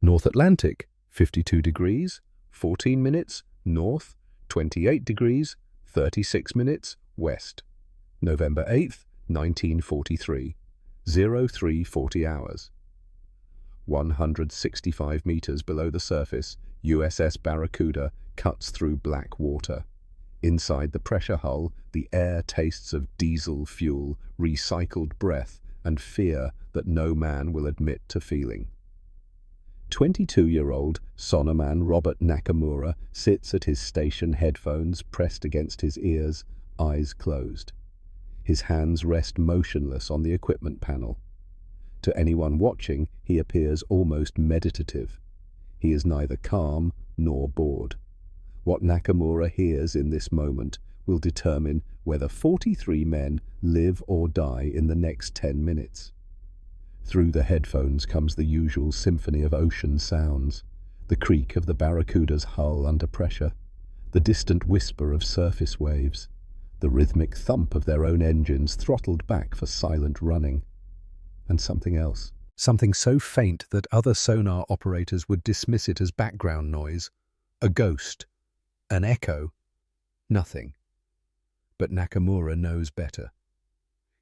North Atlantic, 52 degrees, 14 minutes, north, 28 degrees, 36 minutes, west. November 8th, 1943, 0340 hours. 165 meters below the surface, USS Barracuda cuts through black water. Inside the pressure hull, the air tastes of diesel fuel, recycled breath, and fear that no man will admit to feeling. 22-year-old sonarman Robert Nakamura sits at his station, headphones pressed against his ears, eyes closed. His hands rest motionless on the equipment panel. To anyone watching, he appears almost meditative. He is neither calm nor bored. What Nakamura hears in this moment will determine whether 43 men live or die in the next 10 minutes. Through the headphones comes the usual symphony of ocean sounds, the creak of the Barracuda's hull under pressure, the distant whisper of surface waves, the rhythmic thump of their own engines throttled back for silent running, and something else. Something so faint that other sonar operators would dismiss it as background noise. A ghost. An echo. Nothing. But Nakamura knows better.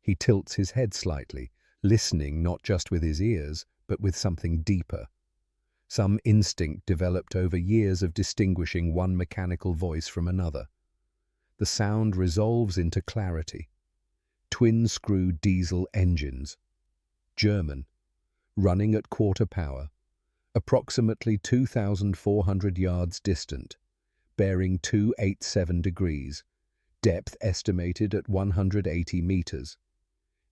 He tilts his head slightly, listening not just with his ears, but with something deeper. Some instinct developed over years of distinguishing one mechanical voice from another. The sound resolves into clarity. Twin-screw diesel engines. German. Running at quarter power. Approximately 2,400 yards distant. Bearing 287 degrees. Depth estimated at 180 meters.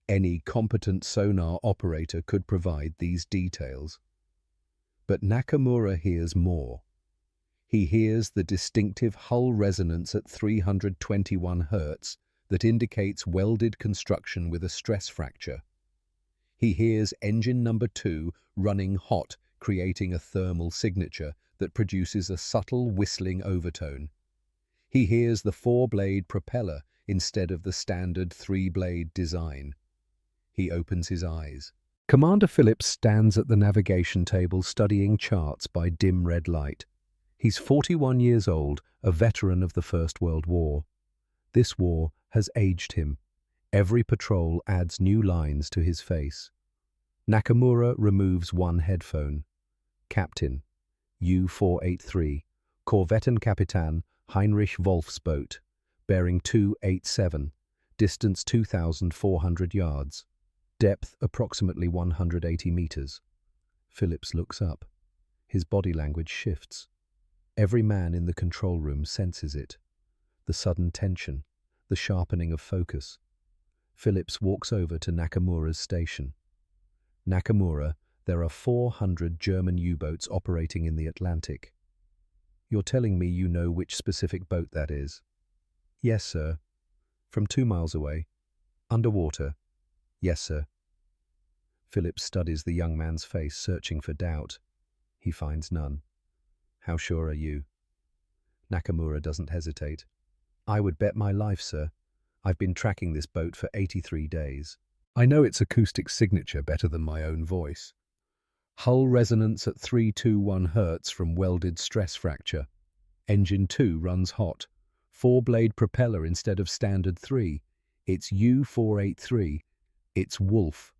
Any competent sonar operator could provide these details. But Nakamura hears more. He hears the distinctive hull resonance at 321 Hz that indicates welded construction with a stress fracture. He hears engine number 2 running hot, creating a thermal signature that produces a subtle whistling overtone. He hears the 4-blade propeller instead of the standard 3-blade design. He opens his eyes. Commander Phillips stands at the navigation table studying charts by dim red light. He's 41 years old, a veteran of the First World War. This war has aged him. Every patrol adds new lines to his face. Nakamura removes one headphone. Captain, U-483, Korvettenkapitän Heinrich Wolff's boat, bearing 287, distance 2,400 yards, depth approximately 180 meters. Phillips looks up. His body language shifts. Every man in the control room senses it. The sudden tension, the sharpening of focus. Phillips walks over to Nakamura's station. Nakamura, there are 400 German U-boats operating in the Atlantic. You're telling me you know which specific boat that is? Yes, sir. From 2 miles away. Underwater. Yes, sir. Phillips studies the young man's face, searching for doubt. He finds none. How sure are you? Nakamura doesn't hesitate. I would bet my life, sir. I've been tracking this boat for 83 days. I know its acoustic signature better than my own voice. Hull resonance at 321 Hz from welded stress fracture. Engine 2 runs hot. 4-blade propeller instead of standard 3. It's U-483. It's Wolff.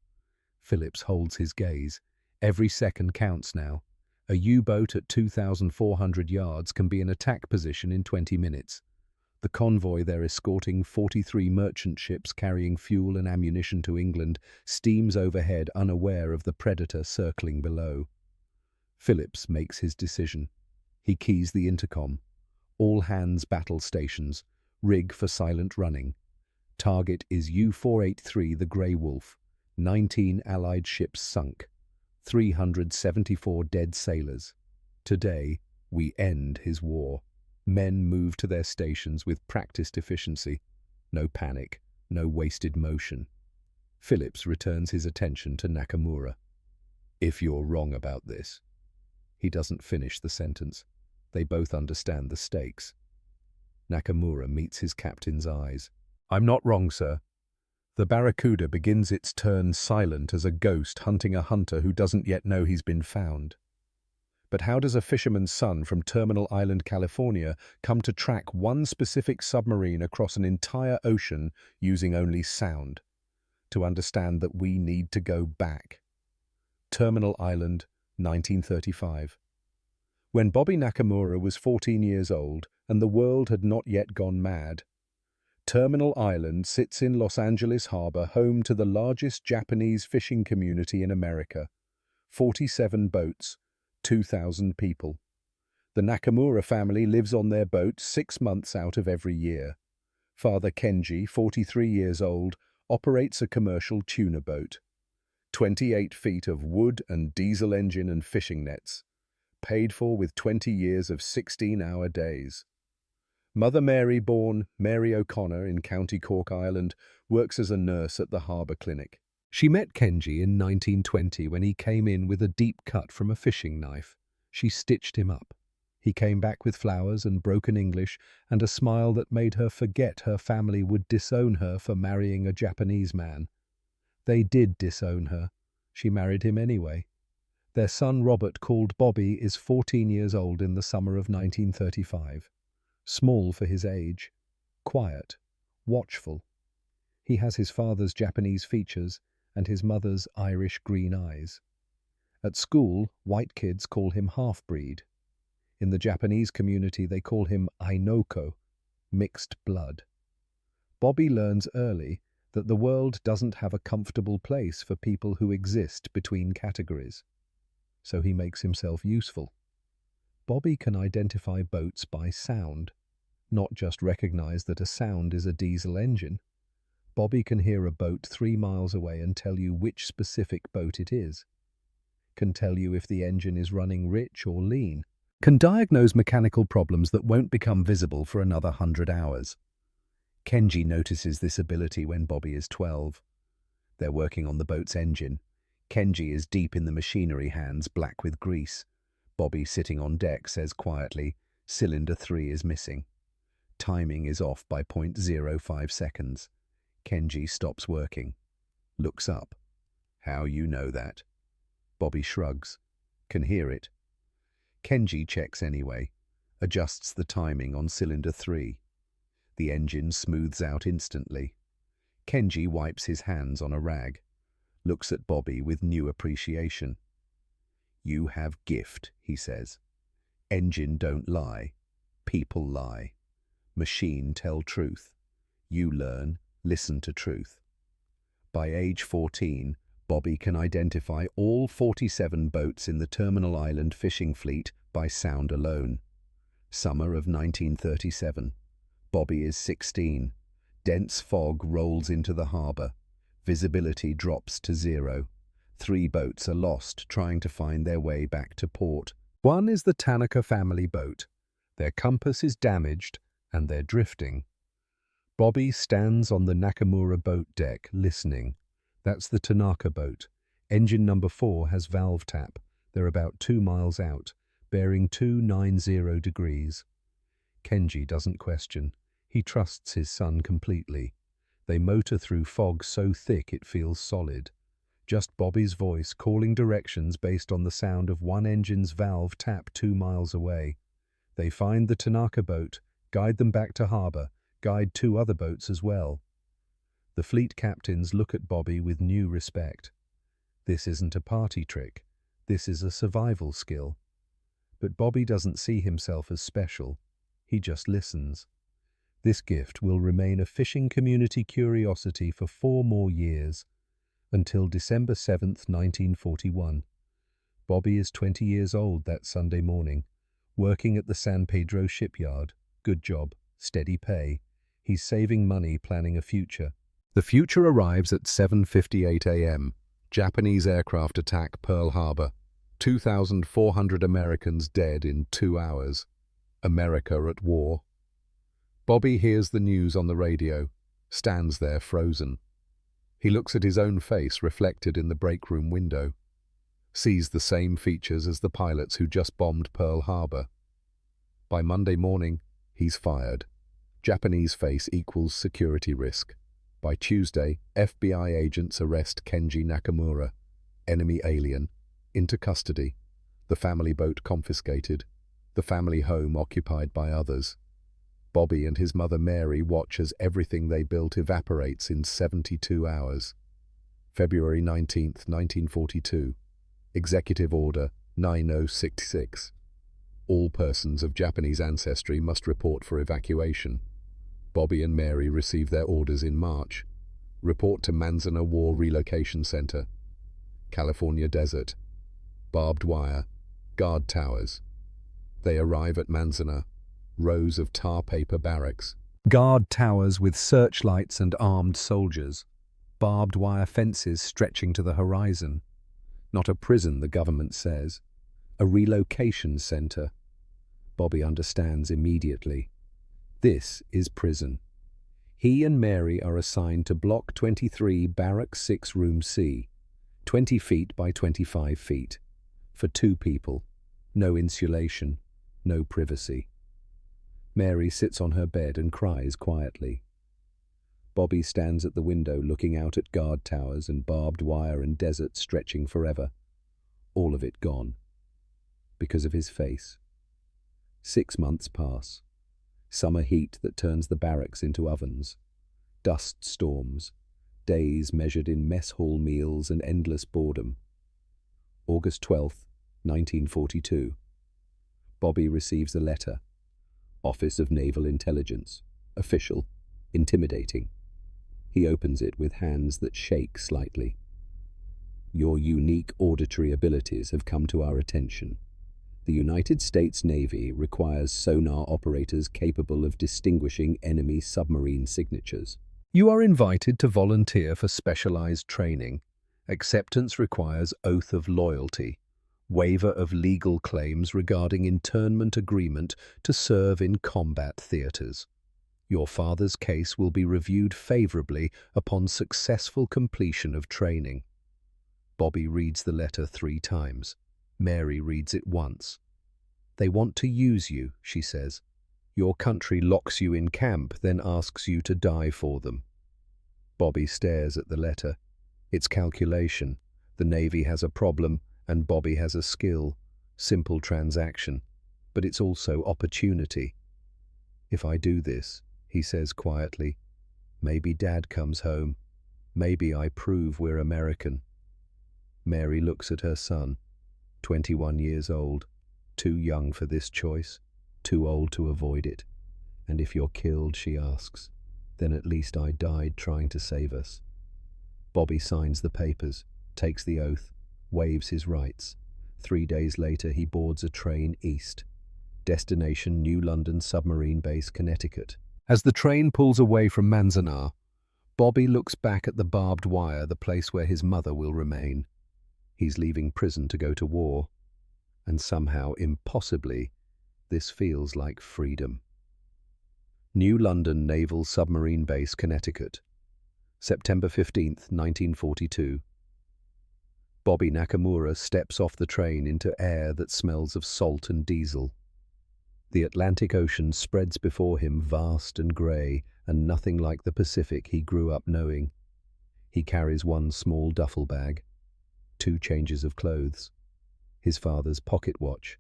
Phillips holds his gaze. Every second counts now. A U-boat at 2,400 yards can be in attack position in 20 minutes. The convoy they're escorting, 43 merchant ships carrying fuel and ammunition to England, steams overhead unaware of the predator circling below. Phillips makes his decision. He keys the intercom. All hands battle stations. Rig for silent running. Target is U-483 the Grey Wolf. 19 Allied ships sunk. 374 dead sailors. Today, we end his war. Men move to their stations with practiced efficiency. No panic, no wasted motion. Phillips returns his attention to Nakamura. If you're wrong about this. He doesn't finish the sentence. They both understand the stakes. Nakamura meets his captain's eyes. I'm not wrong, sir. The Barracuda begins its turn silent as a ghost hunting a hunter who doesn't yet know he's been found. But how does a fisherman's son from Terminal Island, California, come to track one specific submarine across an entire ocean using only sound? To understand that we need to go back. Terminal Island, 1935. When Bobby Nakamura was 14 years old and the world had not yet gone mad, Terminal Island sits in Los Angeles Harbor, home to the largest Japanese fishing community in America. 47 boats, 2,000 people. The Nakamura family lives on their boat 6 months out of every year. Father Kenji, 43 years old, operates a commercial tuna boat. 28 feet of wood and diesel engine and fishing nets, paid for with 20 years of 16-hour days. Mother Mary, born Mary O'Connor in County Cork, Ireland, works as a nurse at the harbour clinic. She met Kenji in 1920 when he came in with a deep cut from a fishing knife. She stitched him up. He came back with flowers and broken English and a smile that made her forget her family would disown her for marrying a Japanese man. They did disown her. She married him anyway. Their son Robert, called Bobby, is 14 years old in the summer of 1935. Small for his age, quiet, watchful. He has his father's Japanese features and his mother's Irish green eyes. At school, white kids call him half-breed. In the Japanese community, they call him Ainoko, mixed blood. Bobby learns early that the world doesn't have a comfortable place for people who exist between categories. So he makes himself useful. Bobby can identify boats by sound, not just recognize that a sound is a diesel engine. Bobby can hear a boat 3 miles away and tell you which specific boat it is. Can tell you if the engine is running rich or lean. Can diagnose mechanical problems that won't become visible for another 100 hours. Kenji notices this ability when Bobby is 12. They're working on the boat's engine. Kenji is deep in the machinery, hands black with grease. Bobby, sitting on deck, says quietly, "Cylinder 3 is missing." Timing is off by 0.05 seconds. Kenji stops working. Looks up. "How you know that?" Bobby shrugs. "Can hear it." Kenji checks anyway. Adjusts the timing on cylinder 3. The engine smooths out instantly. Kenji wipes his hands on a rag. Looks at Bobby with new appreciation. "You have gift," he says. "Engine don't lie. People lie. Machine tell truth. You learn, listen to truth." By age 14, Bobby can identify all 47 boats in the Terminal Island fishing fleet by sound alone. Summer of 1937. Bobby is 16. Dense fog rolls into the harbour. Visibility drops to 0. 3 boats are lost trying to find their way back to port. One is the Tanaka family boat. Their compass is damaged and they're drifting. Bobby stands on the Nakamura boat deck, listening. That's the Tanaka boat. Engine number 4 has valve tap. They're about 2 miles out, bearing 290 degrees. Kenji doesn't question. He trusts his son completely. They motor through fog so thick it feels solid. Just Bobby's voice calling directions based on the sound of one engine's valve tap 2 miles away. They find the Tanaka boat, guide them back to harbour, guide 2 other boats as well. The fleet captains look at Bobby with new respect. This isn't a party trick. This is a survival skill. But Bobby doesn't see himself as special. He just listens. This gift will remain a fishing community curiosity for 4 more years, until December 7th, 1941. Bobby is 20 years old that Sunday morning, working at the San Pedro shipyard. Good job, steady pay. He's saving money, planning a future. The future arrives at 7:58 a.m. Japanese aircraft attack Pearl Harbor. 2,400 Americans dead in 2 hours. America at war. Bobby hears the news on the radio, stands there frozen. He looks at his own face reflected in the break room window, sees the same features as the pilots who just bombed Pearl Harbor. By Monday morning, he's fired. Japanese face equals security risk. By Tuesday, FBI agents arrest Kenji Nakamura, enemy alien, into custody. The family boat confiscated, the family home occupied by others. Bobby and his mother Mary watch as everything they built evaporates in 72 hours. February 19th, 1942. Executive Order 9066. All persons of Japanese ancestry must report for evacuation. Bobby and Mary receive their orders in March. Report to Manzanar War Relocation Center. California desert. Barbed wire. Guard towers. They arrive at Manzanar. Rows of tar paper barracks. Guard towers with searchlights and armed soldiers. Barbed wire fences stretching to the horizon. Not a prison, the government says. A relocation center. Bobby understands immediately. This is prison. He and Mary are assigned to Block 23, Barrack 6, Room C, 20 feet by 25 feet. For 2 people. No insulation, no privacy. Mary sits on her bed and cries quietly. Bobby stands at the window looking out at guard towers and barbed wire and desert stretching forever. All of it gone. Because of his face. 6 months pass. Summer heat that turns the barracks into ovens. Dust storms. Days measured in mess hall meals and endless boredom. August 12th, 1942. Bobby receives a letter. Office of Naval Intelligence. Official. Intimidating. He opens it with hands that shake slightly. Your unique auditory abilities have come to our attention. The United States Navy requires sonar operators capable of distinguishing enemy submarine signatures. You are invited to volunteer for specialized training. Acceptance requires oath of loyalty, waiver of legal claims regarding internment agreement to serve in combat theaters. Your father's case will be reviewed favorably upon successful completion of training. Bobby reads the letter 3 times. Mary reads it once. They want to use you, she says. Your country locks you in camp, then asks you to die for them. Bobby stares at the letter. It's calculation. The Navy has a problem, and Bobby has a skill. Simple transaction. But it's also opportunity. If I do this, he says quietly, maybe Dad comes home. Maybe I prove we're American. Mary looks at her son, 21 years old, too young for this choice, too old to avoid it. And if you're killed, she asks, then at least I died trying to save us. Bobby signs the papers, takes the oath, waives his rights. 3 days later, he boards a train east. Destination New London Submarine Base, Connecticut. As the train pulls away from Manzanar, Bobby looks back at the barbed wire, the place where his mother will remain. He's leaving prison to go to war. And somehow, impossibly, this feels like freedom. New London Naval Submarine Base, Connecticut. September 15th, 1942. Bobby Nakamura steps off the train into air that smells of salt and diesel. The Atlantic Ocean spreads before him, vast and grey, and nothing like the Pacific he grew up knowing. He carries 1 small duffel bag, 2 changes of clothes, his father's pocket watch,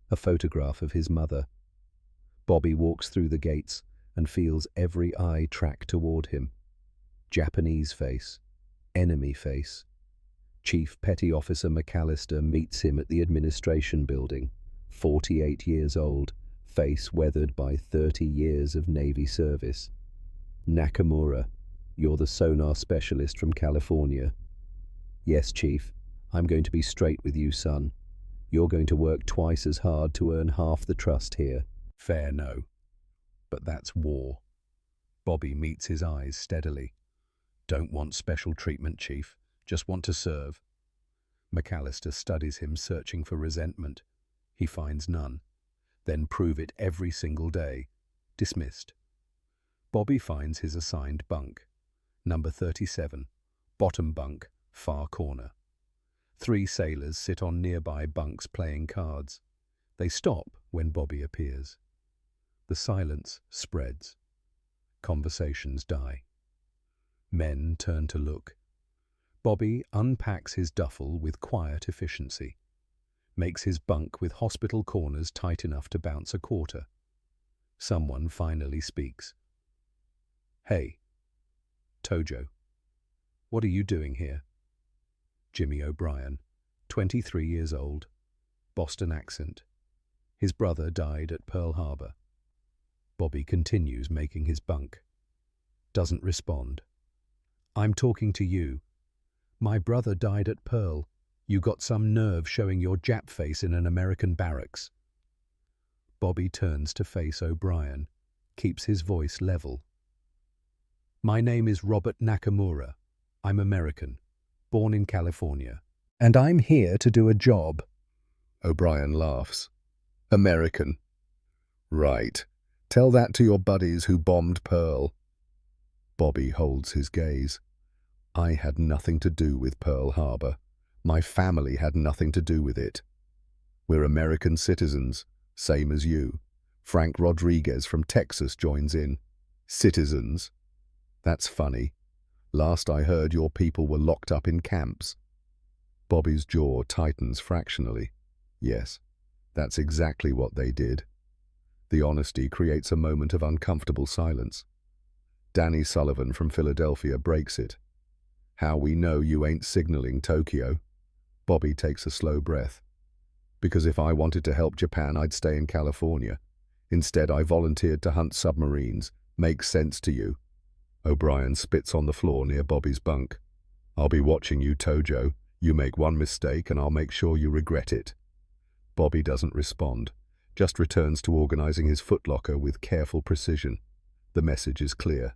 a photograph of his mother. Bobby walks through the gates and feels every eye track toward him. Japanese face, enemy face. Chief Petty Officer McAllister meets him at the administration building, 48 years old, face weathered by 30 years of Navy service. Nakamura, you're the sonar specialist from California. Yes, Chief, I'm going to be straight with you, son. You're going to work twice as hard to earn half the trust here. Fair, no. But that's war. Bobby meets his eyes steadily. Don't want special treatment, Chief. Just want to serve. McAllister studies him, searching for resentment. He finds none. Then prove it every single day. Dismissed. Bobby finds his assigned bunk. Number 37. Bottom bunk, far corner. 3 sailors sit on nearby bunks playing cards. They stop when Bobby appears. The silence spreads. Conversations die. Men turn to look. Bobby unpacks his duffel with quiet efficiency. makes his bunk with hospital corners tight enough to bounce a quarter. Someone finally speaks. "Hey, Tojo, what are you doing here?" Jimmy O'Brien, 23 years old, Boston accent. His brother died at Pearl Harbor. Bobby continues making his bunk. Doesn't respond. "I'm talking to you. My brother died at Pearl. You got some nerve showing your Jap face in an American barracks." Bobby turns to face O'Brien, keeps his voice level. "My name is Robert Nakamura. I'm American, born in California, and I'm here to do a job." O'Brien laughs. "American. Right. Tell that to your buddies who bombed Pearl." Bobby holds his gaze. "I had nothing to do with Pearl Harbor. My family had nothing to do with it. We're American citizens, same as you. Frank Rodriguez from Texas joins in. Citizens? That's funny. Last I heard, your people were locked up in camps." Bobby's jaw tightens fractionally. Yes, that's exactly what they did. The honesty creates a moment of uncomfortable silence. Danny Sullivan from Philadelphia breaks it. "How we know you ain't signaling Tokyo?" Bobby takes a slow breath. "Because if I wanted to help Japan, I'd stay in California. Instead, I volunteered to hunt submarines. Makes sense to you?" O'Brien spits on the floor near Bobby's bunk. "I'll be watching you, Tojo. You make one mistake and I'll make sure you regret it." Bobby doesn't respond, just returns to organizing his footlocker with careful precision. The message is clear.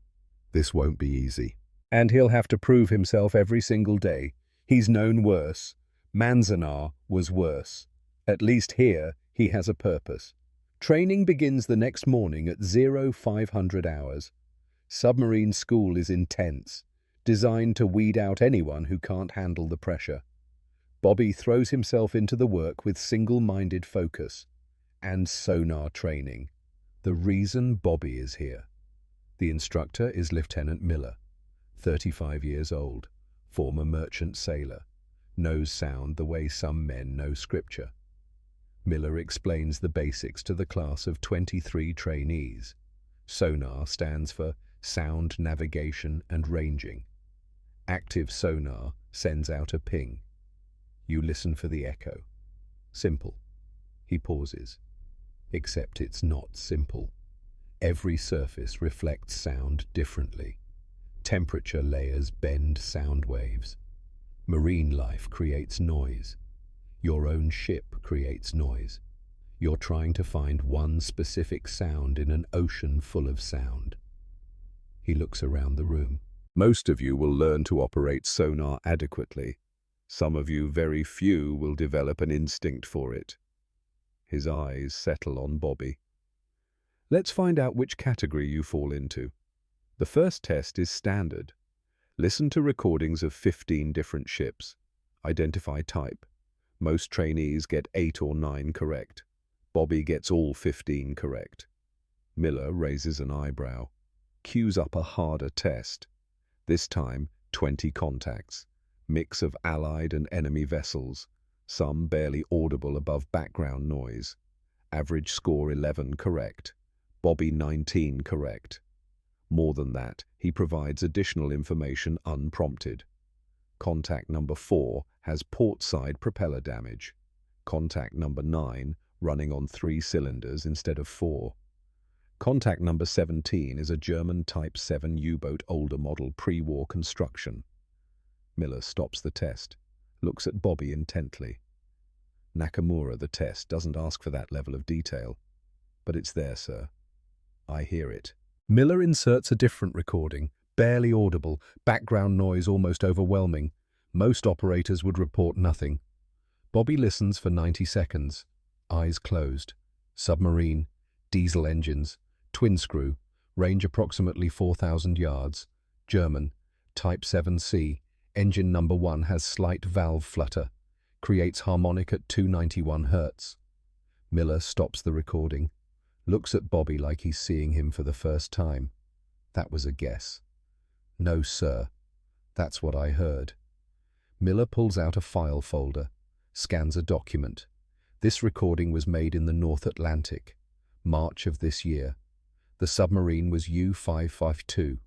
This won't be easy. And he'll have to prove himself every single day. He's known worse. Manzanar was worse. At least here, he has a purpose. Training begins the next morning at 0500 hours. Submarine school is intense, designed to weed out anyone who can't handle the pressure. Bobby throws himself into the work with single-minded focus and sonar training. The reason Bobby is here. The instructor is Lieutenant Miller, 35 years old, former merchant sailor, knows sound the way some men know scripture. Miller explains the basics to the class of 23 trainees. Sonar stands for Sound Navigation and Ranging. Active sonar sends out a ping. You listen for the echo. Simple. He pauses. Except it's not simple. Every surface reflects sound differently. Temperature layers bend sound waves. Marine life creates noise. Your own ship creates noise. You're trying to find one specific sound in an ocean full of sound. He looks around the room. Most of you will learn to operate sonar adequately. Some of you, very few, will develop an instinct for it. His eyes settle on Bobby. Let's find out which category you fall into. The first test is standard. Listen to recordings of 15 different ships. Identify type. Most trainees get 8 or 9 correct. Bobby gets all 15 correct. Miller raises an eyebrow. Cues up a harder test. This time, 20 contacts. Mix of allied and enemy vessels. Some barely audible above background noise. Average score 11 correct. Bobby 19 correct. More than that, he provides additional information unprompted. Contact number 4 has port-side propeller damage. Contact number 9 running on 3 cylinders instead of 4. Contact number 17 is a German Type 7 U-boat older model pre-war construction. Miller stops the test, looks at Bobby intently. Nakamura, the test doesn't ask for that level of detail. But it's there, sir. I hear it. Miller inserts a different recording, barely audible, background noise almost overwhelming. Most operators would report nothing. Bobby listens for 90 seconds, eyes closed. Submarine, diesel engines, twin screw, range approximately 4,000 yards. German, Type 7C, engine number 1 has slight valve flutter, creates harmonic at 291 Hz. Miller stops the recording, looks at Bobby like he's seeing him for the first time. That was a guess. No, sir. That's what I heard. Miller pulls out a file folder, scans a document, This recording was made in the North Atlantic, March of this year. The submarine was U-552.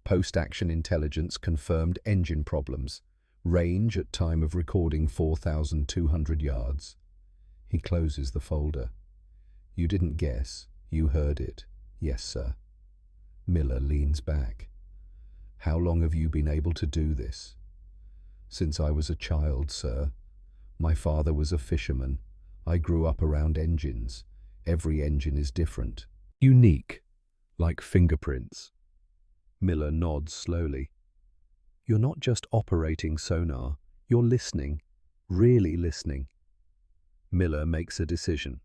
Post-action intelligence confirmed engine problems. Range at time of recording 4,200 yards. He closes the folder. You didn't guess. You heard it. Yes, sir. Miller leans back. How long have you been able to do this? Since I was a child, sir. My father was a fisherman. I grew up around engines. Every engine is different. Unique, like fingerprints. Miller nods slowly. You're not just operating sonar, you're listening, really listening. Miller makes a decision.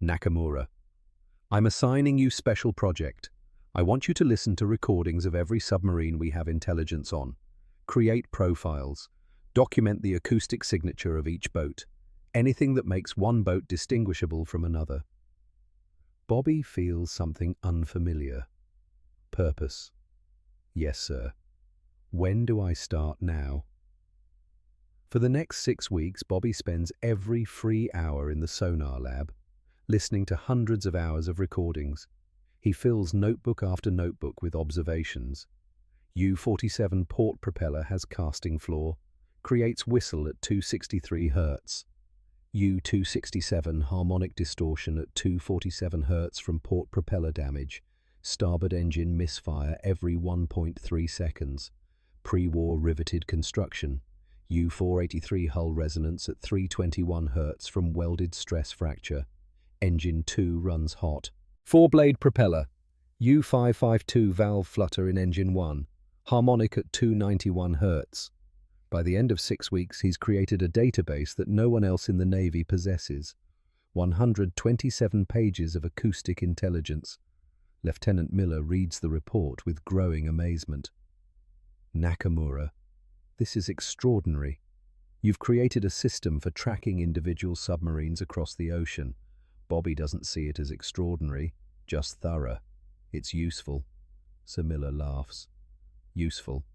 Nakamura, I'm assigning you special project. I want you to listen to recordings of every submarine we have intelligence on. Create profiles. Document the acoustic signature of each boat. Anything that makes one boat distinguishable from another. Bobby feels something unfamiliar. Purpose. Yes, sir. When do I start now? For the next 6 weeks, Bobby spends every free hour in the sonar lab, listening to hundreds of hours of recordings. He fills notebook after notebook with observations. U-47 port propeller has casting flaw, creates whistle at 263 Hz. U-267 harmonic distortion at 247 Hz from port propeller damage. Starboard engine misfire every 1.3 seconds. Pre-war riveted construction. U-483 hull resonance at 321 Hz from welded stress fracture. Engine 2 runs hot. 4-blade propeller. U-552 valve flutter in engine 1. Harmonic at 291 Hz. By the end of 6 weeks, he's created a database that no one else in the Navy possesses. 127 pages of acoustic intelligence. Lieutenant Miller reads the report with growing amazement. Nakamura, this is extraordinary. You've created a system for tracking individual submarines across the ocean. Bobby doesn't see it as extraordinary, just thorough. It's useful. Sir Miller laughs. Useful.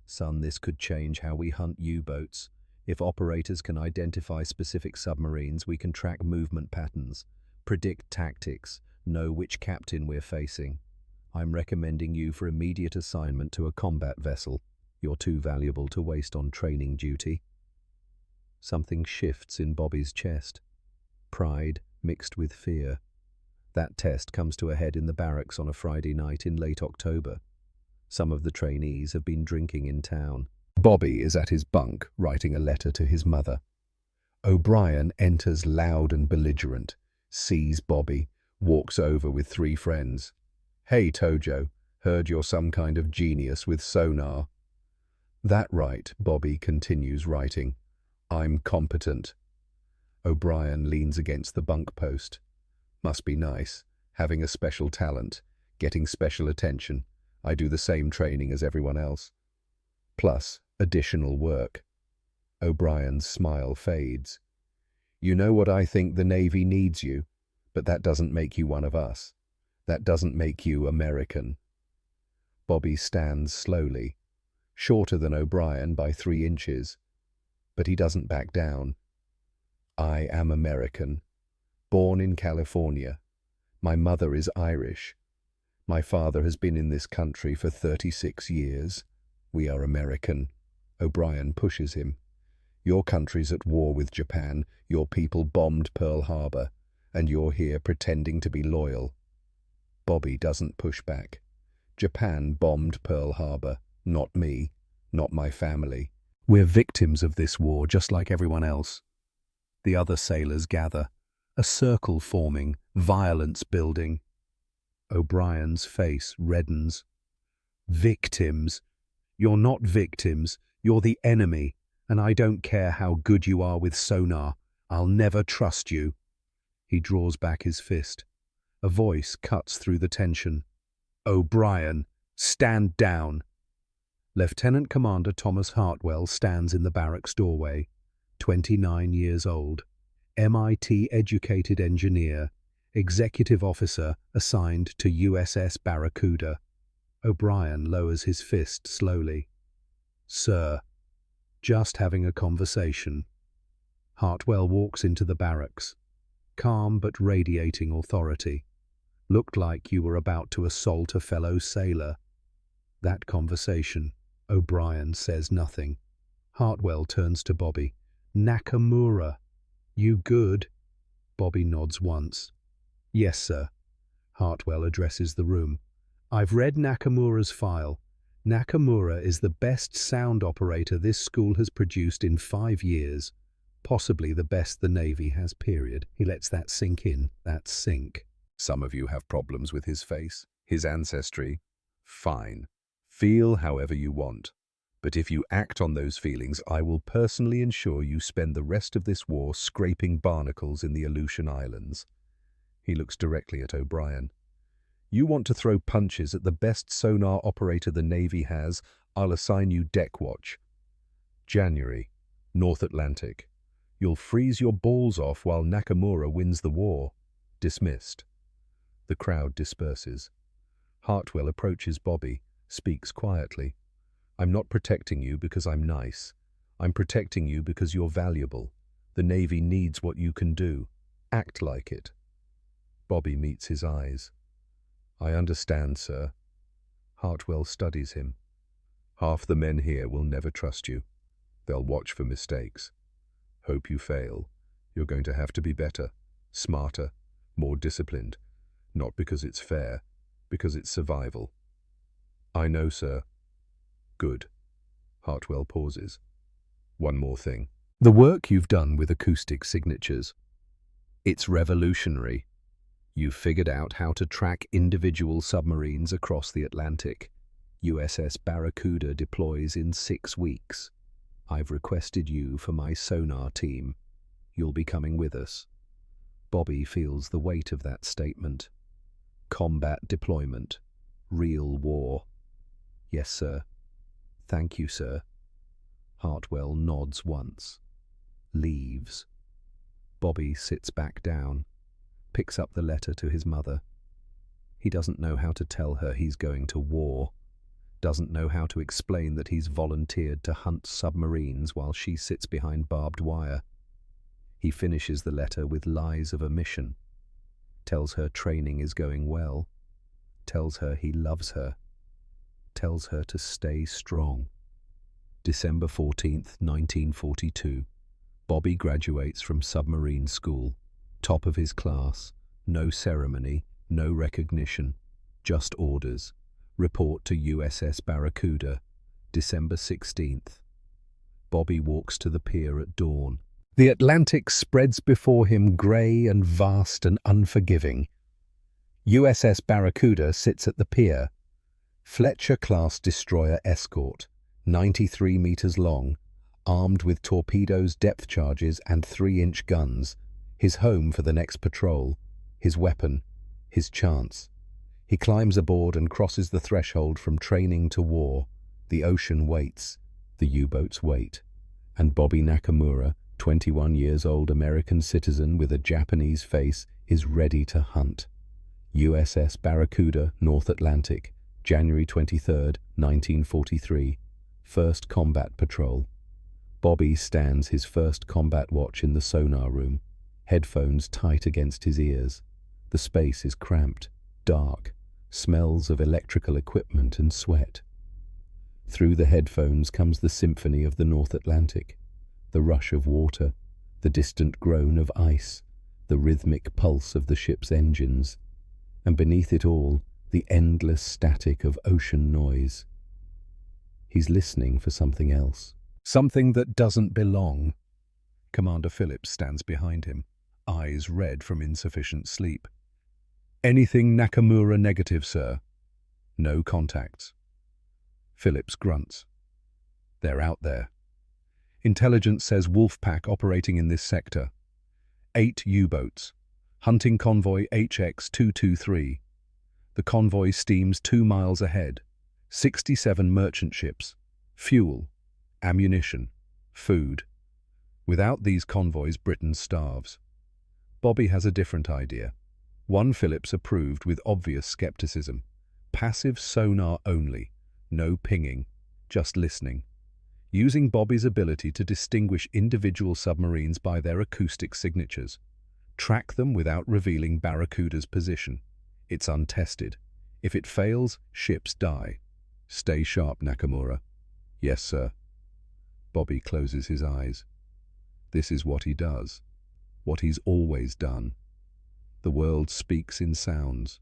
Son, this could change how we hunt U-boats. If operators can identify specific submarines, we can track movement patterns, predict tactics, know which captain we're facing. I'm recommending you for immediate assignment to a combat vessel. You're too valuable to waste on training duty. Something shifts in Bobby's chest. Pride mixed with fear. That test comes to a head in the barracks on a Friday night in late October. Some of the trainees have been drinking in town. Bobby is at his bunk, writing a letter to his mother. O'Brien enters loud and belligerent, sees Bobby, walks over with 3 friends. Hey, Tojo, heard you're some kind of genius with sonar. That right, Bobby continues writing. I'm competent. O'Brien leans against the bunk post. Must be nice, having a special talent, getting special attention. I do the same training as everyone else. Plus, additional work. O'Brien's smile fades. You know what I think the Navy needs you, but that doesn't make you one of us. That doesn't make you American. Bobby stands slowly, shorter than O'Brien by 3 inches, but he doesn't back down. I am American, born in California. My mother is Irish. My father has been in this country for 36 years. We are American. O'Brien pushes him. Your country's at war with Japan. Your people bombed Pearl Harbor, and you're here pretending to be loyal. Bobby doesn't push back. Japan bombed Pearl Harbor, not me, not my family. We're victims of this war, just like everyone else. The other sailors gather, a circle forming, violence building. O'Brien's face reddens. Victims? You're not victims. You're the enemy, and I don't care how good you are with sonar. I'll never trust you. He draws back his fist. A voice cuts through the tension. O'Brien, stand down. Lieutenant Commander Thomas Hartwell stands in the barracks doorway, 29 years old, MIT-educated engineer, executive officer assigned to USS Barracuda. O'Brien lowers his fist slowly. Sir, just having a conversation. Hartwell walks into the barracks. calm but radiating authority. Looked like you were about to assault a fellow sailor. That conversation. O'Brien says nothing. Hartwell turns to Bobby. Nakamura. You good? Bobby nods once. Yes, sir. Hartwell addresses the room. I've read Nakamura's file. Nakamura is the best sound operator this school has produced in 5 years. Possibly the best the Navy has, period. He lets that sink in, that sink. Some of you have problems with his face, his ancestry. Fine. Feel however you want. But if you act on those feelings, I will personally ensure you spend the rest of this war scraping barnacles in the Aleutian Islands. He looks directly at O'Brien. You want to throw punches at the best sonar operator the Navy has, I'll assign you deck watch. January, North Atlantic. You'll freeze your balls off while Nakamura wins the war. Dismissed. The crowd disperses. Hartwell approaches Bobby, speaks quietly. I'm not protecting you because I'm nice. I'm protecting you because you're valuable. The Navy needs what you can do. Act like it. Bobby meets his eyes. I understand, sir. Hartwell studies him. Half the men here will never trust you. They'll watch for mistakes. Hope you fail. You're going to have to be better, smarter, more disciplined. Not because it's fair, because it's survival. I know, sir. Good. Hartwell pauses. One more thing. The work you've done with acoustic signatures. It's revolutionary. You've figured out how to track individual submarines across the Atlantic. USS Barracuda deploys in 6 weeks. I've requested you for my sonar team. You'll be coming with us. Bobby feels the weight of that statement. Combat deployment. Real war. Yes, sir. Thank you, sir. Hartwell nods once. Leaves. Bobby sits back down, picks up the letter to his mother. He doesn't know how to tell her he's going to war, doesn't know how to explain that he's volunteered to hunt submarines while she sits behind barbed wire. He finishes the letter with lies of omission, tells her training is going well, tells her he loves her, tells her to stay strong. December 14th, 1942. Bobby graduates from submarine school. Top of his class. No ceremony, no recognition. Just orders. Report to USS Barracuda. December 16th. Bobby walks to the pier at dawn. The Atlantic spreads before him grey and vast and unforgiving. USS Barracuda sits at the pier. Fletcher-class destroyer escort, 93 meters long, armed with torpedoes, depth charges, and 3-inch guns. His home for the next patrol, his weapon, his chance. He climbs aboard and crosses the threshold from training to war. The ocean waits, the U-boats wait. And Bobby Nakamura, 21 years old American citizen with a Japanese face, is ready to hunt. USS Barracuda, North Atlantic, January 23, 1943. First combat patrol. Bobby stands his first combat watch in the sonar room, headphones tight against his ears. The space is cramped, dark, smells of electrical equipment and sweat. Through the headphones comes the symphony of the North Atlantic, the rush of water, the distant groan of ice, the rhythmic pulse of the ship's engines, and beneath it all, the endless static of ocean noise. He's listening for something else. Something that doesn't belong. Commander Phillips stands behind him, eyes red from insufficient sleep. Anything Nakamura negative, sir. No contacts. Phillips grunts. They're out there. Intelligence says Wolfpack operating in this sector. 8 U-boats. Hunting convoy HX-223. The convoy steams 2 miles ahead. 67 merchant ships. Fuel, ammunition, food. Without these convoys, Britain starves. Bobby has a different idea. One Phillips approved with obvious skepticism. Passive sonar only. No pinging, just listening. Using Bobby's ability to distinguish individual submarines by their acoustic signatures. Track them without revealing Barracuda's position. It's untested. If it fails, ships die. Stay sharp, Nakamura. Yes, sir. Bobby closes his eyes. This is what he does. What he's always done. The world speaks in sounds.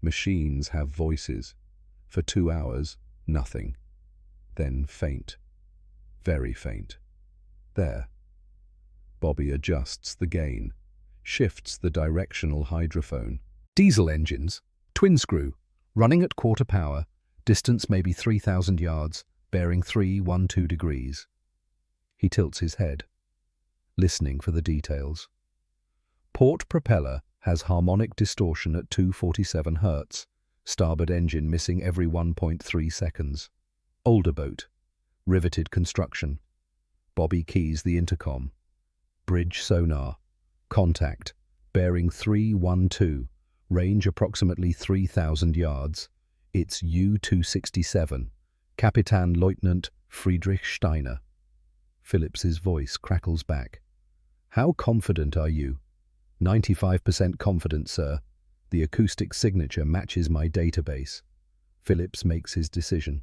Machines have voices. For 2 hours, nothing. Then faint. Very faint. There. Bobby adjusts the gain. Shifts the directional hydrophone. Diesel engines. Twin screw. Running at quarter power. Distance maybe 3,000 yards. Bearing 312 degrees. He tilts his head. Listening for the details. Port propeller has harmonic distortion at 247 Hz. Starboard engine missing every 1.3 seconds. Older boat. Riveted construction. Bobby keys the intercom. Bridge sonar. Contact. Bearing 312. Range approximately 3,000 yards. It's U-267. Kapitan Leutnant Friedrich Steiner. Phillips's voice crackles back. How confident are you? 95% confident, sir. The acoustic signature matches my database. Phillips makes his decision.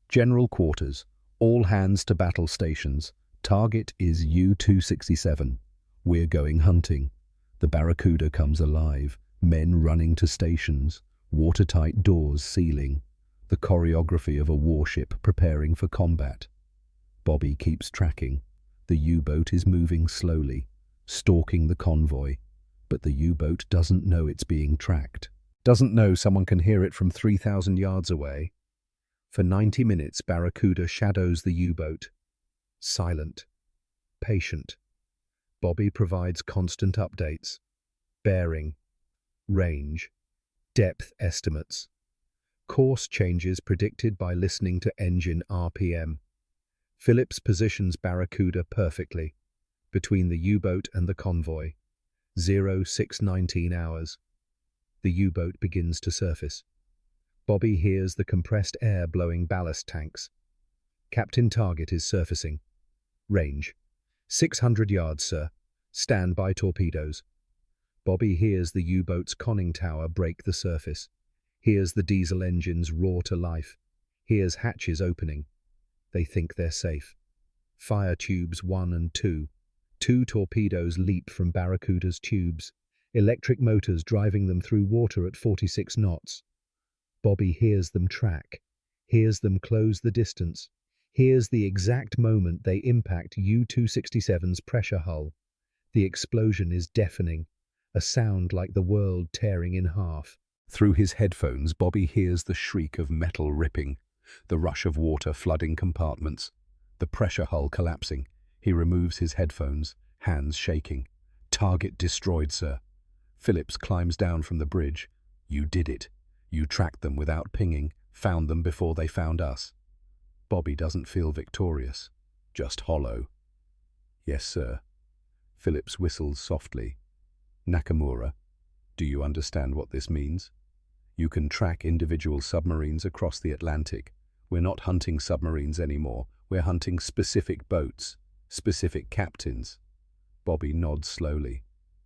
General quarters. All hands to battle stations. Target is U-267. We're going hunting. The Barracuda comes alive. Men running to stations. Watertight doors sealing. The choreography of a warship preparing for combat. Bobby keeps tracking. The U-boat is moving slowly, stalking the convoy. But the U-boat doesn't know it's being tracked. Doesn't know someone can hear it from 3,000 yards away. For 90 minutes, Barracuda shadows the U-boat. Silent. Patient. Bobby provides constant updates. Bearing. Range. Depth estimates. Course changes predicted by listening to engine RPM. Phillips positions Barracuda perfectly, between the U-boat and the convoy. 0619 hours. The U-boat begins to surface. Bobby hears the compressed air blowing ballast tanks. Captain Target is surfacing. Range. 600 yards, sir. Stand by torpedoes. Bobby hears the U-boat's conning tower break the surface. Hears the diesel engines roar to life. Hears hatches opening. They think they're safe. Fire tubes 1 and 2. 2 torpedoes leap from Barracuda's tubes. Electric motors driving them through water at 46 knots. Bobby hears them track. Hears them close the distance. Hears the exact moment they impact U-267's pressure hull. The explosion is deafening. A sound like the world tearing in half. Through his headphones, Bobby hears the shriek of metal ripping, the rush of water flooding compartments, the pressure hull collapsing. He removes his headphones, hands shaking. Target destroyed, sir. Phillips climbs down from the bridge. You did it. You tracked them without pinging, found them before they found us. Bobby doesn't feel victorious, just hollow. Yes, sir. Phillips whistles softly. Nakamura, do you understand what this means? You can track individual submarines across the Atlantic. We're not hunting submarines anymore. We're hunting specific boats, specific captains. Bobby nods slowly.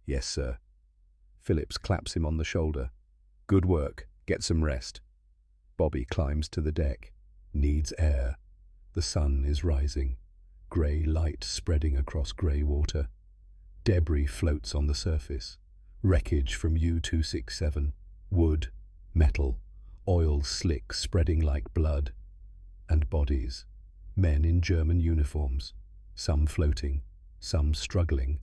Yes, sir. Phillips claps him on the shoulder. Good work. Get some rest. Bobby climbs to the deck. Needs air. The sun is rising. Grey light spreading across grey water. Debris floats on the surface. Wreckage from U-267. Wood, metal, oil slick spreading like blood. And bodies. Men in German uniforms. Some floating, some struggling,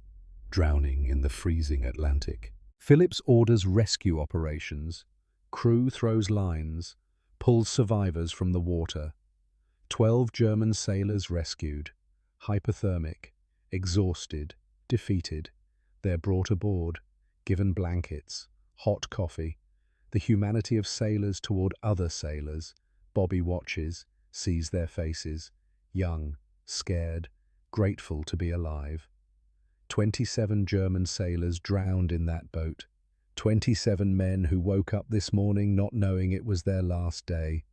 drowning in the freezing Atlantic. Phillips orders rescue operations. Crew throws lines, pulls survivors from the water. 12 German sailors rescued. Hypothermic, exhausted, defeated. They're brought aboard, given blankets, hot coffee. The humanity of sailors toward other sailors. Bobby watches, sees their faces. Young, scared, grateful to be alive. 27 German sailors drowned in that boat. 27 men who woke up this morning not knowing it was their last day.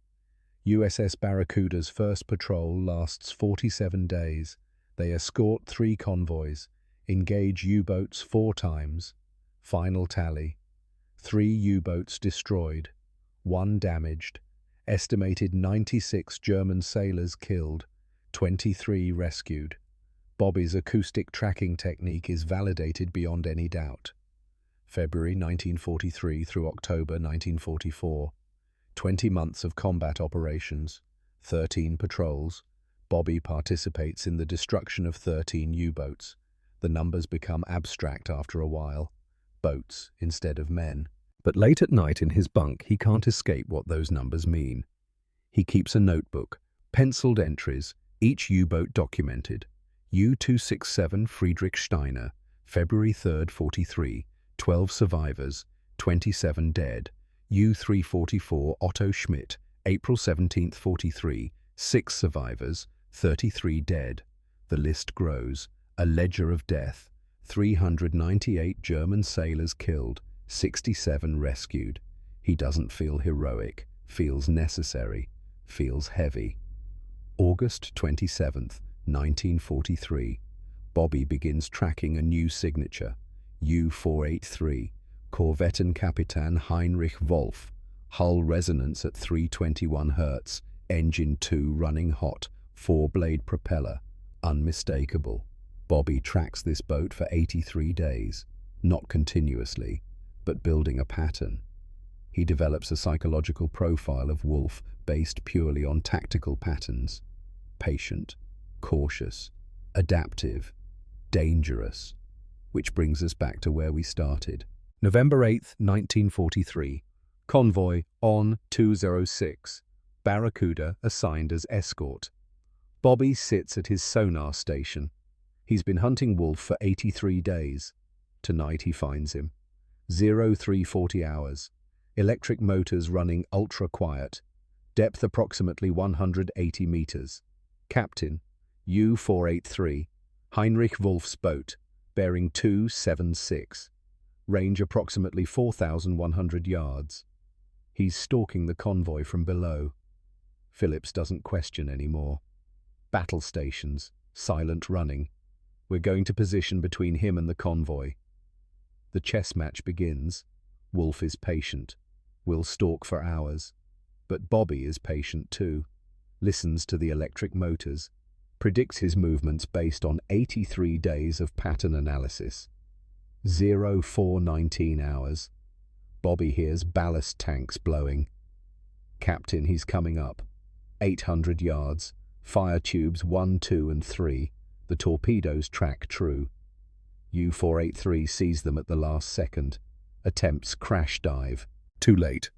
USS Barracuda's first patrol lasts 47 days. They escort 3 convoys, engage U-boats 4 times. Final tally: 3 U-boats destroyed, 1 damaged, estimated 96 German sailors killed, 23 rescued. Bobby's acoustic tracking technique is validated beyond any doubt. February 1943 through October 1944. 20 months of combat operations, 13 patrols. Bobby participates in the destruction of 13 U-boats. The numbers become abstract after a while. Boats instead of men. But late at night in his bunk, he can't escape what those numbers mean. He keeps a notebook, penciled entries, each U-boat documented. U-267 Friedrich Steiner, February 3rd, 43, 12 survivors, 27 dead. U-344 Otto Schmidt, April 17th, 43, 6 survivors, 33 dead. The list grows. A ledger of death. 398 German sailors killed, 67 rescued. He doesn't feel heroic, feels necessary, feels heavy. August 27th, 1943. Bobby begins tracking a new signature. U-483, Korvettenkapitän Heinrich Wolf. Hull resonance at 321 Hz, engine 2 running hot, 4-blade propeller, unmistakable. Bobby tracks this boat for 83 days, not continuously, but building a pattern. He develops a psychological profile of Wolf based purely on tactical patterns. Patient, cautious, adaptive, dangerous. Which brings us back to where we started. November 8th, 1943. Convoy on 206. Barracuda assigned as escort. Bobby sits at his sonar station. He's been hunting Wolf for 83 days. Tonight he finds him. 0340 hours. Electric motors running ultra quiet. Depth approximately 180 meters. Captain, U-483. Heinrich Wolf's boat, bearing 276. Range approximately 4,100 yards. He's stalking the convoy from below. Phillips doesn't question anymore. Battle stations, silent running. We're going to position between him and the convoy. The chess match begins. Wolf is patient. Will stalk for hours. But Bobby is patient too. Listens to the electric motors. Predicts his movements based on 83 days of pattern analysis. 0419 hours. Bobby hears ballast tanks blowing. Captain, he's coming up. 800 yards. Fire tubes 1, 2, and 3. The torpedoes track true. U-483 sees them at the last second. Attempts crash dive. Too late.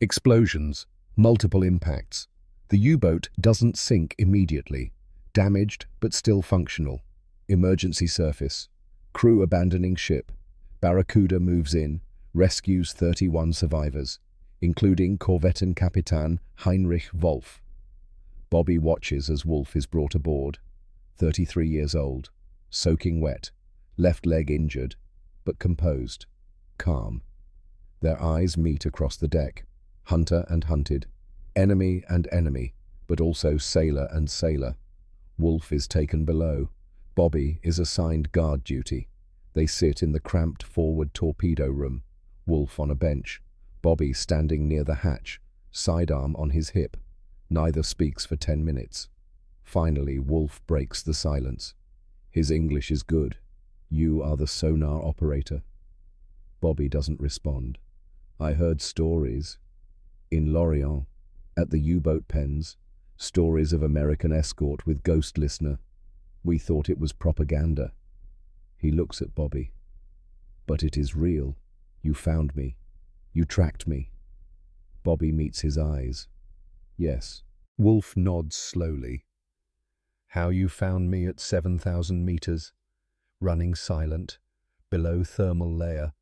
Explosions. Multiple impacts. The U-boat doesn't sink immediately. Damaged, but still functional. Emergency surface. Crew abandoning ship. Barracuda moves in, rescues 31 survivors, including Korvettenkapitän Heinrich Wolf. Bobby watches as Wolf is brought aboard. 33 years old, soaking wet, left leg injured, but composed, calm. Their eyes meet across the deck, hunter and hunted, enemy and enemy, but also sailor and sailor. Wolf is taken below. Bobby is assigned guard duty. They sit in the cramped forward torpedo room, Wolf on a bench, Bobby standing near the hatch, sidearm on his hip. Neither speaks for 10 minutes. Finally, Wolf breaks the silence. His English is good. You are the sonar operator. Bobby doesn't respond. I heard stories. In Lorient, at the U-boat pens, stories of American escort with ghost listener. We thought it was propaganda. He looks at Bobby. But it is real. You found me. You tracked me. Bobby meets his eyes. Yes. Wolf nods slowly. How you found me at 7,000 meters, running silent, below thermal layer.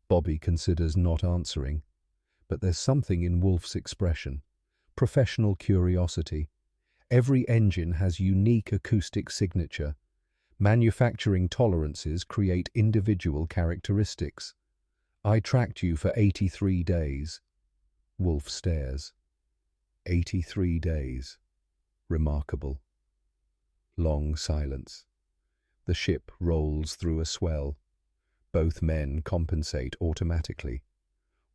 Bobby considers not answering, but there's something in Wolf's expression. Professional curiosity. Every engine has unique acoustic signature. Manufacturing tolerances create individual characteristics. I tracked you for 83 days. Wolf stares. 83 days. Remarkable. Long silence. The ship rolls through a swell. Both men compensate automatically.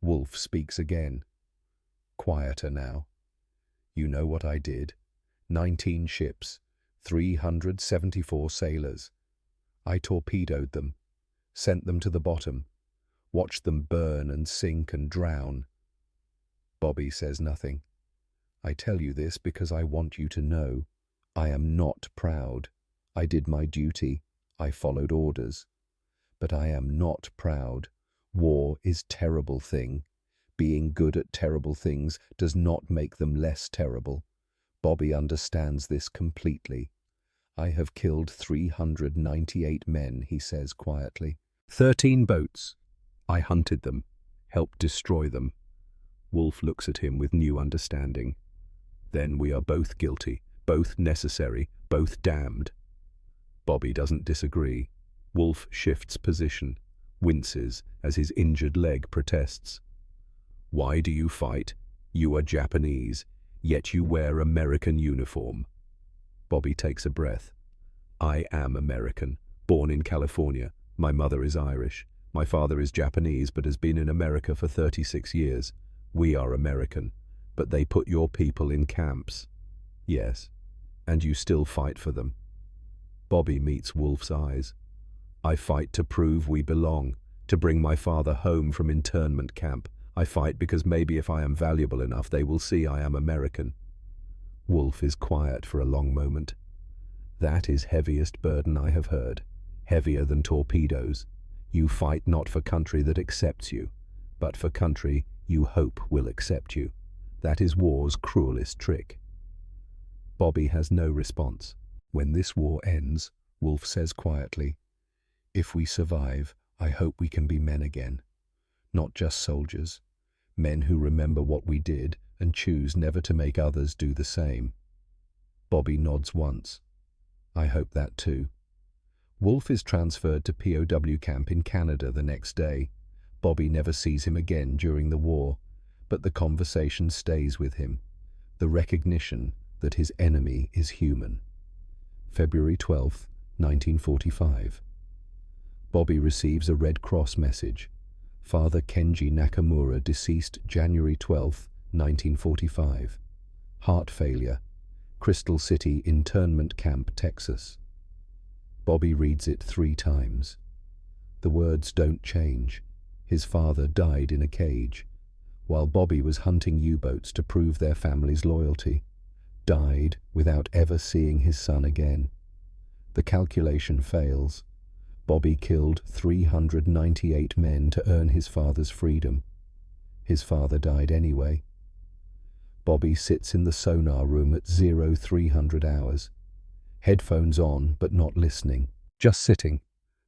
Wolf speaks again. Quieter now. You know what I did. 19 ships, 374 sailors. I torpedoed them, sent them to the bottom, watched them burn and sink and drown. Bobby says nothing. I tell you this because I want you to know. I am not proud. I did my duty. I followed orders. But I am not proud. War is a terrible thing. Being good at terrible things does not make them less terrible. Bobby understands this completely. I have killed 398 men, he says quietly. 13 boats. I hunted them, helped destroy them. Wolf looks at him with new understanding. Then we are both guilty, both necessary, both damned. Bobby doesn't disagree. Wolf shifts position, winces as his injured leg protests. Why do you fight? You are Japanese, yet you wear American uniform. Bobby takes a breath. I am American, born in California. My mother is Irish. My father is Japanese but has been in America for 36 years. We are American, but they put your people in camps. Yes, and you still fight for them. Bobby meets Wolf's eyes. I fight to prove we belong, to bring my father home from internment camp. I fight because maybe if I am valuable enough, they will see I am American. Wolf is quiet for a long moment. That is heaviest burden I have heard, heavier than torpedoes. You fight not for country that accepts you, but for country you hope will accept you. That is war's cruelest trick. Bobby has no response. When this war ends, Wolf says quietly, if we survive, I hope we can be men again. Not just soldiers, men who remember what we did and choose never to make others do the same. Bobby nods once. I hope that too. Wolf is transferred to POW camp in Canada the next day. Bobby never sees him again during the war, but the conversation stays with him, the recognition that his enemy is human. February 12, 1945. Bobby receives a Red Cross message. Father Kenji Nakamura, deceased January 12, 1945. Heart failure. Crystal City Internment Camp, Texas. Bobby reads it 3 times. The words don't change. His father died in a cage, while Bobby was hunting U-boats to prove their family's loyalty. Died without ever seeing his son again. The calculation fails. Bobby killed 398 men to earn his father's freedom. His father died anyway. Bobby sits in the sonar room at 0300 hours. Headphones on, but not listening. Just sitting.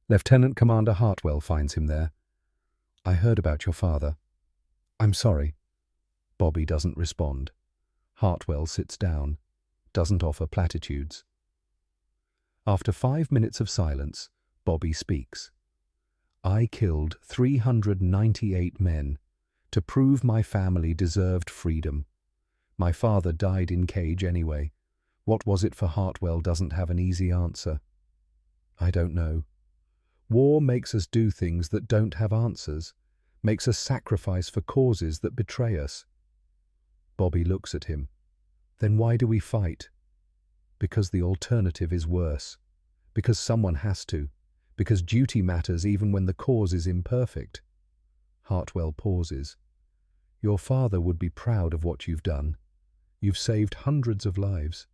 Lieutenant Commander Hartwell finds him there. I heard about your father. I'm sorry. Bobby doesn't respond. Hartwell sits down, doesn't offer platitudes. After 5 minutes of silence, Bobby speaks. I killed 398 men to prove my family deserved freedom. My father died in cage anyway. What was it for Hartwell doesn't have an easy answer. I don't know. War makes us do things that don't have answers, makes us sacrifice for causes that betray us. Bobby looks at him. Then why do we fight? Because the alternative is worse. Because someone has to. Because duty matters even when the cause is imperfect. Hartwell pauses. Your father would be proud of what you've done. You've saved hundreds of lives.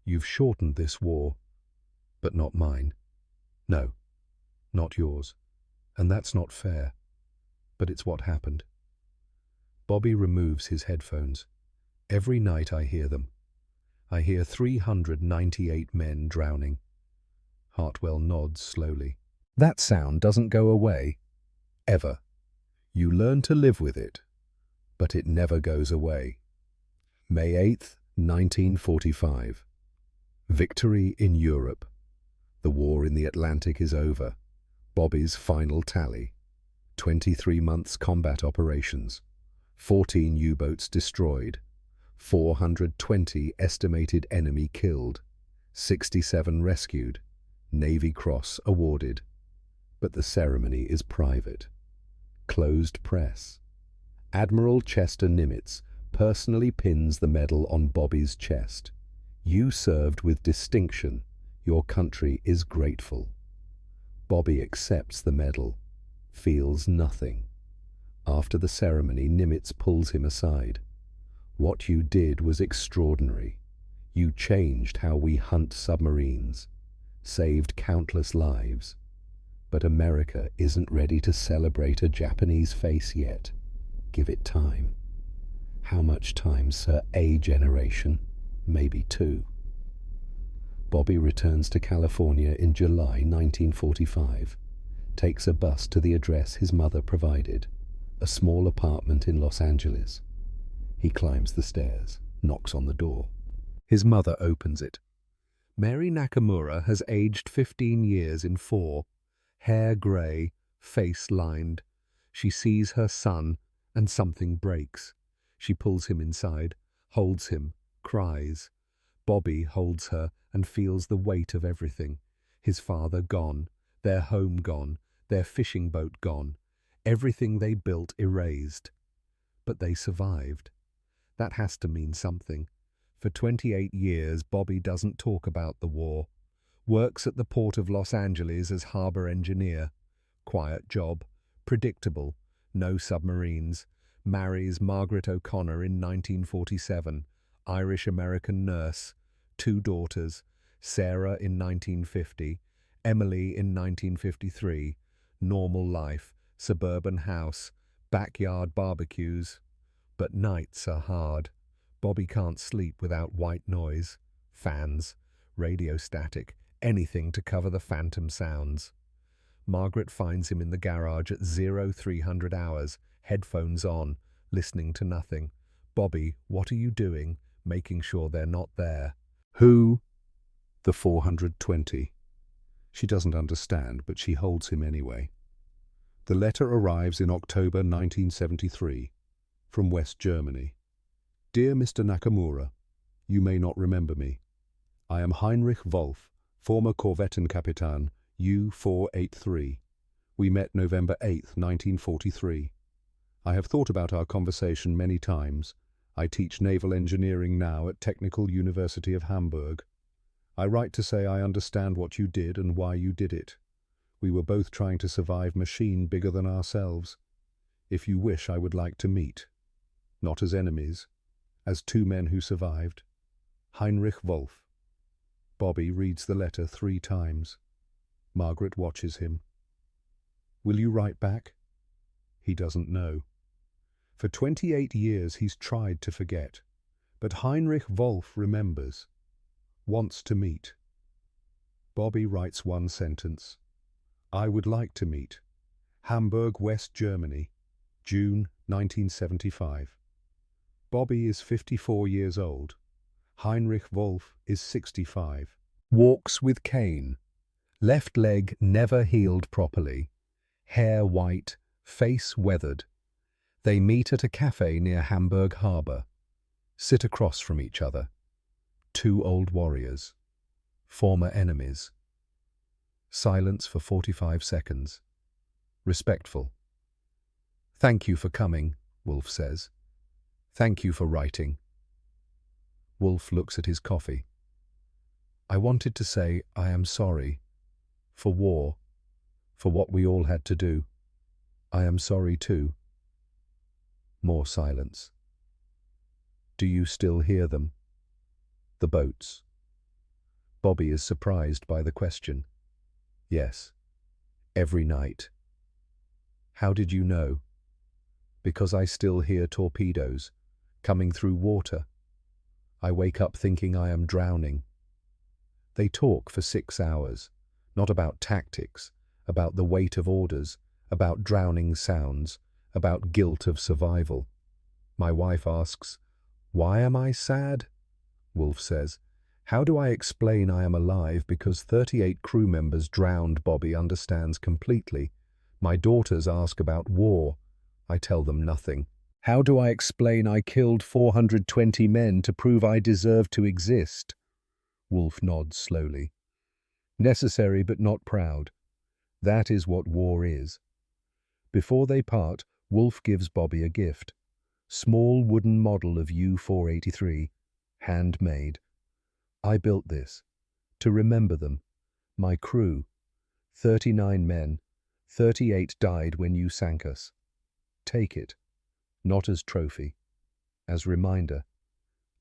You've shortened this war. But not mine. No, not yours. And that's not fair. But it's what happened. Bobby removes his headphones. Every night I hear them. I hear 398 men drowning. Hartwell nods slowly. That sound doesn't go away. Ever. You learn to live with it, but it never goes away. May 8th, 1945. Victory in Europe. The war in the Atlantic is over. Bobby's final tally. 23 months combat operations. 14 U-boats destroyed. 420 estimated enemy killed. 67 rescued. Navy Cross awarded. But the ceremony is private. Closed press. Admiral Chester Nimitz personally pins the medal on Bobby's chest. You served with distinction. Your country is grateful. Bobby accepts the medal, feels nothing. After the ceremony, Nimitz pulls him aside. What you did was extraordinary. You changed how we hunt submarines, saved countless lives. But America isn't ready to celebrate a Japanese face yet. Give it time. How much time, sir? A generation, maybe two. Bobby returns to California in July 1945, takes a bus to the address his mother provided, a small apartment in Los Angeles. He climbs the stairs, knocks on the door. His mother opens it. Mary Nakamura has aged 15 years in 4, hair grey, face lined. She sees her son, and something breaks. She pulls him inside, holds him, cries. Bobby holds her and feels the weight of everything. His father gone, their home gone, their fishing boat gone, everything they built erased. But they survived. That has to mean something. For 28 years, Bobby doesn't talk about the war. Works at the port of Los Angeles as harbor engineer. Quiet job, predictable, no submarines. Marries Margaret O'Connor in 1947, Irish-American nurse, 2 daughters, Sarah in 1950, Emily in 1953, normal life, suburban house, backyard barbecues. But nights are hard. Bobby can't sleep without white noise, fans, radio static, anything to cover the phantom sounds. Margaret finds him in the garage at 0300 hours, headphones on, listening to nothing. Bobby, what are you doing? Making sure they're not there. Who? The 420. She doesn't understand, but she holds him anyway. The letter arrives in October 1973, from West Germany. Dear Mr. Nakamura, you may not remember me. I am Heinrich Wolf, former Korvettenkapitän, U-483. We met November 8, 1943. I have thought about our conversation many times. I teach naval engineering now at Technical University of Hamburg. I write to say I understand what you did and why you did it. We were both trying to survive machine bigger than ourselves. If you wish, I would like to meet. Not as enemies, as 2 men who survived. Heinrich Wolf. Bobby reads the letter 3 times. Margaret watches him. Will you write back? He doesn't know. For 28 years he's tried to forget, but Heinrich Wolf remembers, wants to meet. Bobby writes 1 sentence. I would like to meet. Hamburg, West Germany, June 1975. Bobby is 54 years old. Heinrich Wolf is 65. Walks with cane. Left leg never healed properly. Hair white, face weathered. They meet at a cafe near Hamburg Harbour. Sit across from each other. 2 old warriors. Former enemies. Silence for 45 seconds. Respectful. Thank you for coming, Wolf says. Thank you for writing. Wolf looks at his coffee. I wanted to say I am sorry. For war. For what we all had to do. I am sorry too. More silence. Do you still hear them? The boats. Bobby is surprised by the question. Yes. Every night. How did you know? Because I still hear torpedoes, coming through water. I wake up thinking I am drowning. They talk for 6 hours, not about tactics, about the weight of orders, about drowning sounds, about guilt of survival. My wife asks, why am I sad? Wolf says, how do I explain I am alive because 38 crew members drowned? Bobby understands completely. My daughters ask about war. I tell them nothing. How do I explain I killed 420 men to prove I deserve to exist? Wolf nods slowly. Necessary but not proud. That is what war is. Before they part, Wolf gives Bobby a gift. Small wooden model of U-483, handmade. I built this, to remember them, my crew. 39 men, 38 died when you sank us. Take it, not as trophy, as reminder.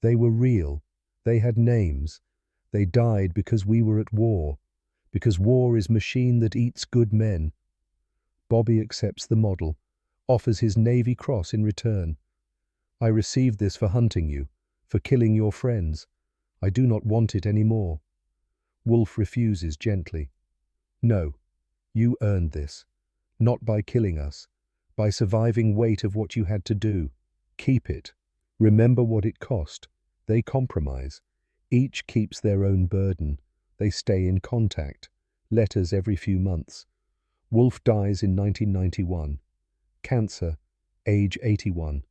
They were real, they had names. They died because we were at war, because war is machine that eats good men. Bobby accepts the model, offers his Navy Cross in return. I received this for hunting you, for killing your friends. I do not want it any more. Wolf refuses gently. No, you earned this, not by killing us, by surviving weight of what you had to do. Keep it. Remember what it cost. They compromise. Each keeps their own burden. They stay in contact. Letters every few months. Wolf dies in 1991. Cancer, age 81.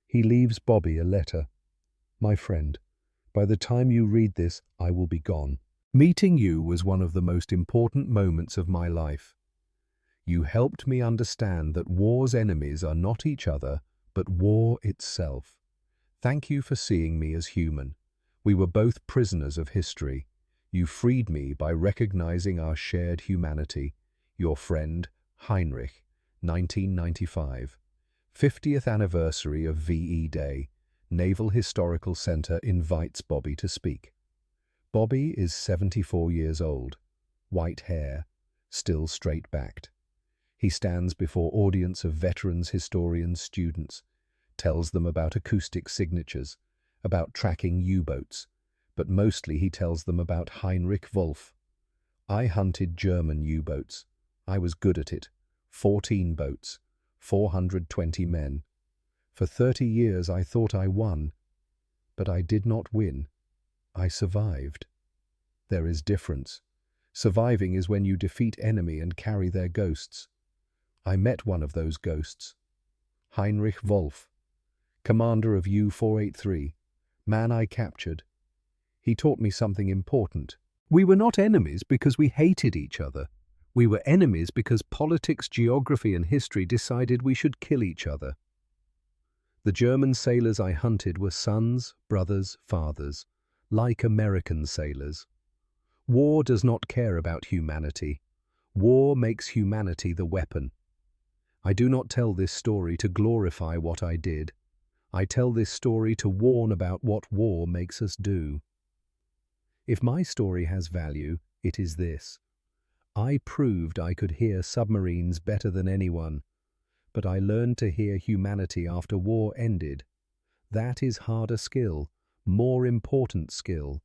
He leaves Bobby a letter. My friend, by the time you read this, I will be gone. Meeting you was one of the most important moments of my life. You helped me understand that war's enemies are not each other, but war itself. Thank you for seeing me as human. We were both prisoners of history. You freed me by recognizing our shared humanity. Your friend, Heinrich, 1995. 50th anniversary of VE Day. Naval Historical Center invites Bobby to speak. Bobby is 74 years old, white hair, still straight-backed. He stands before audience of veterans, historians, students, tells them about acoustic signatures, about tracking U-boats, but mostly he tells them about Heinrich Wolf. I hunted German U-boats. I was good at it. 14 boats, 420 men. For 30 years I thought I won, but I did not win. I survived. There is difference. Surviving is when you defeat enemy and carry their ghosts. I met one of those ghosts. Heinrich Wolf, commander of U-483, man I captured. He taught me something important. We were not enemies because we hated each other. We were enemies because politics, geography, and history decided we should kill each other. The German sailors I hunted were sons, brothers, fathers, like American sailors. War does not care about humanity. War makes humanity the weapon. I do not tell this story to glorify what I did. I tell this story to warn about what war makes us do. If my story has value, it is this. I proved I could hear submarines better than anyone, but I learned to hear humanity after war ended. That is harder skill, more important skill.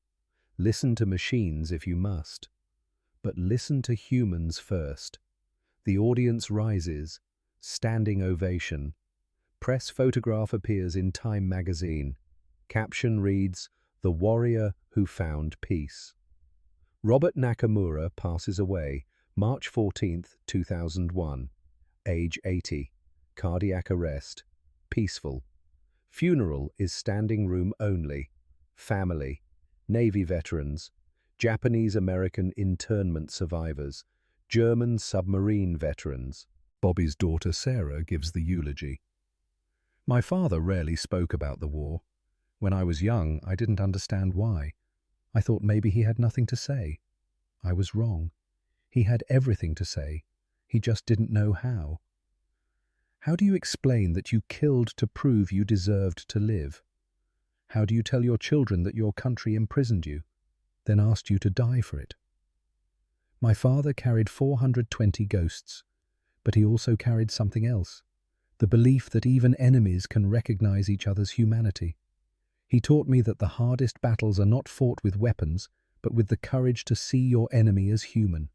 Listen to machines if you must, but listen to humans first. The audience rises, standing ovation. Press photograph appears in Time magazine. Caption reads, "The Warrior Who Found Peace." Robert Nakamura passes away, March 14, 2001. Age 80. Cardiac arrest. Peaceful. Funeral is standing room only. Family. Navy veterans. Japanese-American internment survivors. German submarine veterans. Bobby's daughter Sarah gives the eulogy. My father rarely spoke about the war. When I was young, I didn't understand why. I thought maybe he had nothing to say. I was wrong. He had everything to say. He just didn't know how. How do you explain that you killed to prove you deserved to live? How do you tell your children that your country imprisoned you, then asked you to die for it? My father carried 420 ghosts, but he also carried something else, the belief that even enemies can recognize each other's humanity. He taught me that the hardest battles are not fought with weapons, but with the courage to see your enemy as human.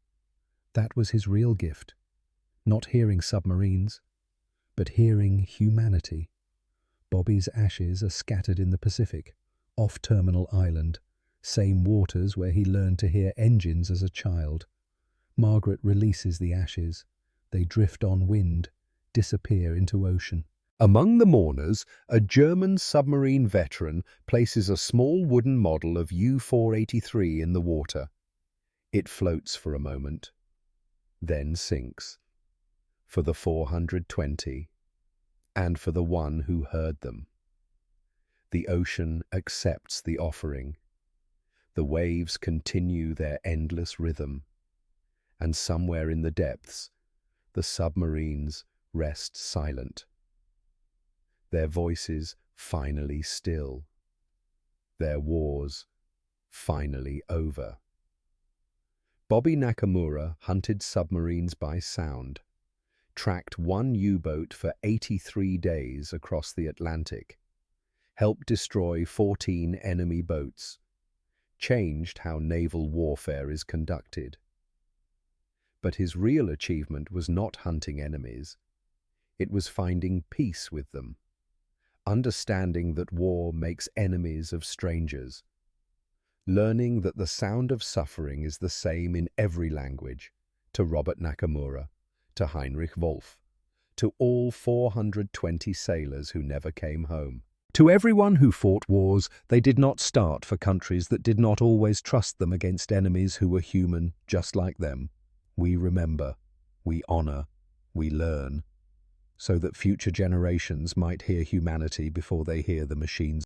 That was his real gift. Not hearing submarines, but hearing humanity. Bobby's ashes are scattered in the Pacific, off Terminal Island, same waters where he learned to hear engines as a child. Margaret releases the ashes. They drift on wind, disappear into ocean. Among the mourners, a German submarine veteran places a small wooden model of U-483 in the water. It floats for a moment. then sinks. For the 420, and for the one who heard them. The ocean accepts the offering. The waves continue their endless rhythm. And somewhere in the depths, the submarines rest silent. Their voices finally still. Their wars finally over. Bobby Nakamura hunted submarines by sound, tracked one U-boat for 83 days across the Atlantic, helped destroy 14 enemy boats, changed how naval warfare is conducted. But his real achievement was not hunting enemies. It was finding peace with them, understanding that war makes enemies of strangers, learning that the sound of suffering is the same in every language, to Robert Nakamura, to Heinrich Wolff, to all 420 sailors who never came home. To everyone who fought wars, they did not start for countries that did not always trust them against enemies who were human just like them. We remember, we honor, we learn, so that future generations might hear humanity before they hear the machines.